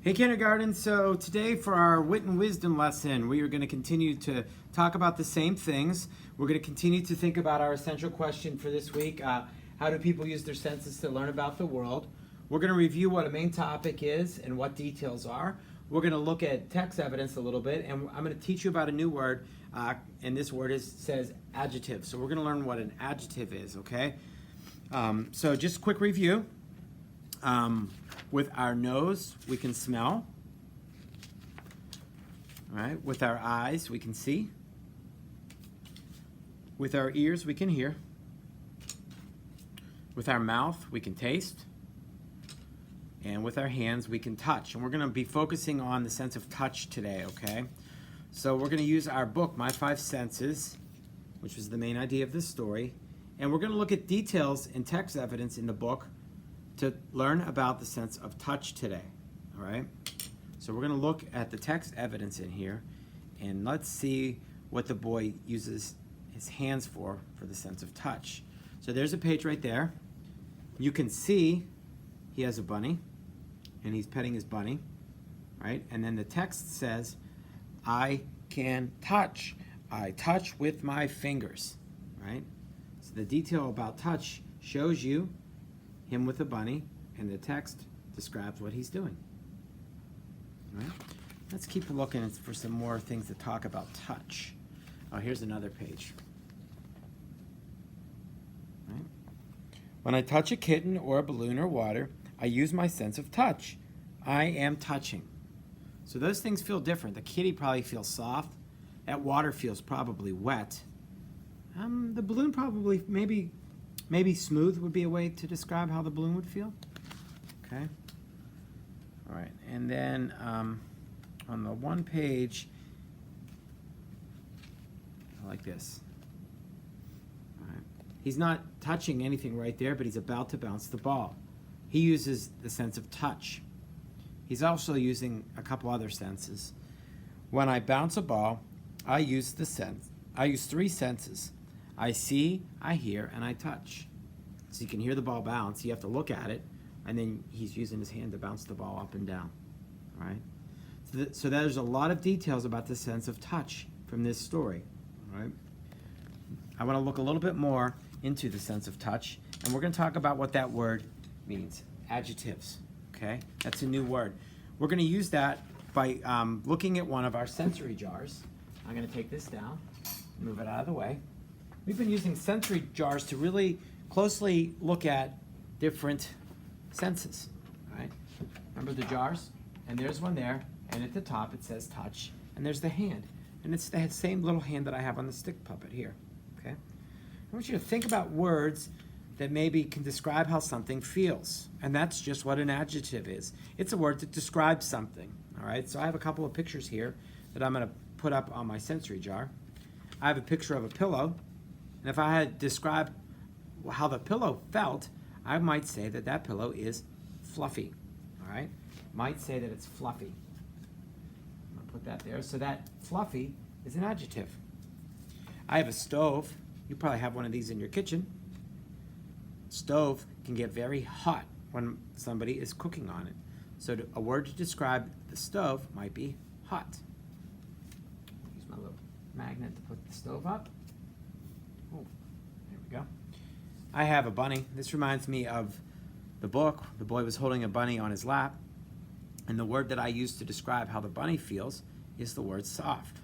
Hey kindergarten, so today for our wit and wisdom lesson, we are going to continue to talk about the same things. We're going to continue to think about our essential question for this week. How do people use their senses to learn about the world? We're going to review what a main topic is and what details are. We're going to look at text evidence a little bit, and I'm going to teach you about a new word, and this word says adjective. So we're going to learn what an adjective is, okay? So just a quick review. With our nose, we can smell. All right. With our eyes, we can see. With our ears, we can hear. With our mouth, we can taste. And with our hands, we can touch. And we're going to be focusing on the sense of touch today, okay? So we're going to use our book, My Five Senses, which was the main idea of this story. And we're going to look at details and text evidence in the book to learn about the sense of touch today, all right? So we're gonna look at the text evidence in here, and let's see what the boy uses his hands for the sense of touch. So there's a page right there. You can see he has a bunny, and he's petting his bunny, right? And then the text says, I can touch. I touch with my fingers, right? So the detail about touch shows you him with a bunny, and the text describes what he's doing. All right? Let's keep looking for some more things to talk about touch. Oh, here's another page. All right? When I touch a kitten or a balloon or water, I use my sense of touch. I am touching. So those things feel different. The kitty probably feels soft. That water feels probably wet. The balloon probably maybe smooth would be a way to describe how the balloon would feel. Okay. All right. And then on the one page, I like this. All right. He's not touching anything right there, but he's about to bounce the ball. He uses the sense of touch. He's also using a couple other senses. When I bounce a ball, I use three senses. I see, I hear, and I touch. So you can hear the ball bounce. You have to look at it, and then he's using his hand to bounce the ball up and down. All right? So there's a lot of details about the sense of touch from this story. All right? I want to look a little bit more into the sense of touch, and we're going to talk about what that word means. Adjectives. Okay? That's a new word. We're going to use that by looking at one of our sensory jars. I'm going to take this down, move it out of the way. We've been using sensory jars to really closely look at different senses, right? Remember the jars? And there's one there, and at the top it says touch, and there's the hand. And it's the same little hand that I have on the stick puppet here, okay? I want you to think about words that maybe can describe how something feels, and that's just what an adjective is. It's a word that describes something, all right? So I have a couple of pictures here that I'm gonna put up on my sensory jar. I have a picture of a pillow. And if I had to describe how the pillow felt, I might say that that pillow is fluffy, all right? Might say that it's fluffy. I'm gonna put that there. So that fluffy is an adjective. I have a stove. You probably have one of these in your kitchen. Stove can get very hot when somebody is cooking on it. So a word to describe the stove might be hot. Use my little magnet to put the stove up. Oh, there we go. I have a bunny. This reminds me of the book. The boy was holding a bunny on his lap, and the word that I use to describe how the bunny feels is the word soft.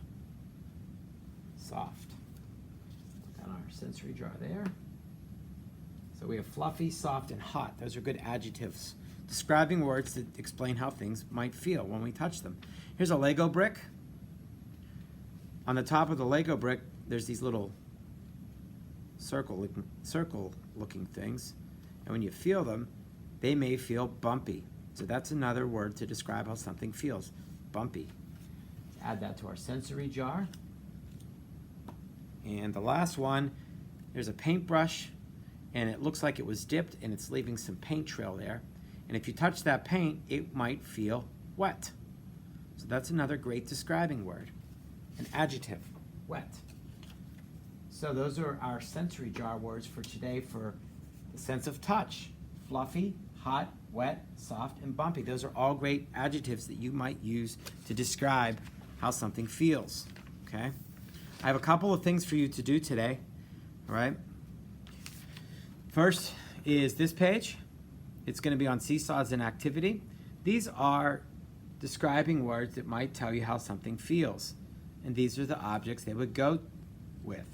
Soft. Look on our sensory jar there. So we have fluffy, soft, and hot. Those are good adjectives, describing words that explain how things might feel when we touch them. Here's a Lego brick. On the top of the Lego brick, there's these little circle-looking things, and when you feel them, they may feel bumpy. So that's another word to describe how something feels, bumpy. Let's add that to our sensory jar. And the last one, there's a paintbrush, and it looks like it was dipped, and it's leaving some paint trail there. And if you touch that paint, it might feel wet. So that's another great describing word, an adjective, wet. So those are our sensory jar words for today for the sense of touch. Fluffy, hot, wet, soft, and bumpy. Those are all great adjectives that you might use to describe how something feels, okay? I have a couple of things for you to do today, all right? First is this page. It's going to be on Seesaws and Activity. These are describing words that might tell you how something feels, and these are the objects they would go with.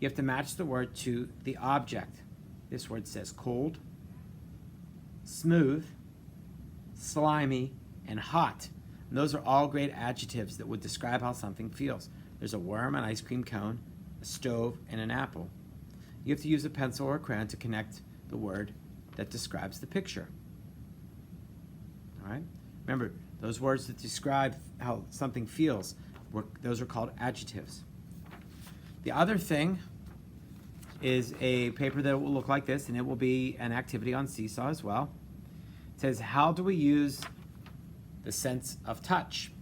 You have to match the word to the object. This word says cold, smooth, slimy, and hot. And those are all great adjectives that would describe how something feels. There's a worm, an ice cream cone, a stove, and an apple. You have to use a pencil or a crayon to connect the word that describes the picture. All right? Remember, those words that describe how something feels, those are called adjectives. The other thing is a paper that will look like this, and it will be an activity on Seesaw as well. It says, how do we use the sense of touch?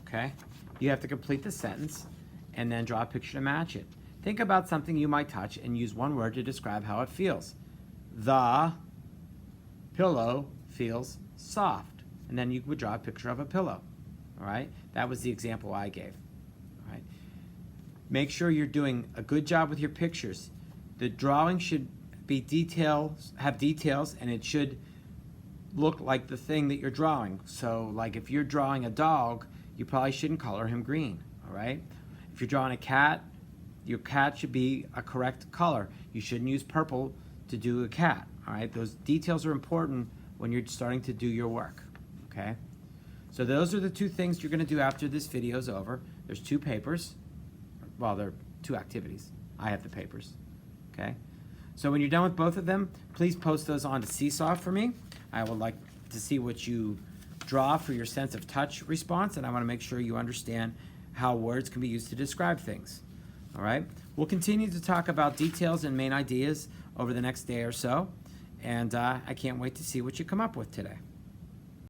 Okay? You have to complete the sentence and then draw a picture to match it. Think about something you might touch and use one word to describe how it feels. The pillow feels soft. And then you would draw a picture of a pillow. All right? That was the example I gave. All right? Make sure you're doing a good job with your pictures. The drawing should be have details, and it should look like the thing that you're drawing. So, like if you're drawing a dog, you probably shouldn't color him green. All right? If you're drawing a cat, your cat should be a correct color. You shouldn't use purple to do a cat. All right? Those details are important when you're starting to do your work. Okay? So those are the two things you're going to do after this video is over. There's two papers. Well, there are two activities. I have the papers. Okay? So when you're done with both of them, please post those onto Seesaw for me. I would like to see what you draw for your sense of touch response, and I want to make sure you understand how words can be used to describe things. All right? We'll continue to talk about details and main ideas over the next day or so, and I can't wait to see what you come up with today.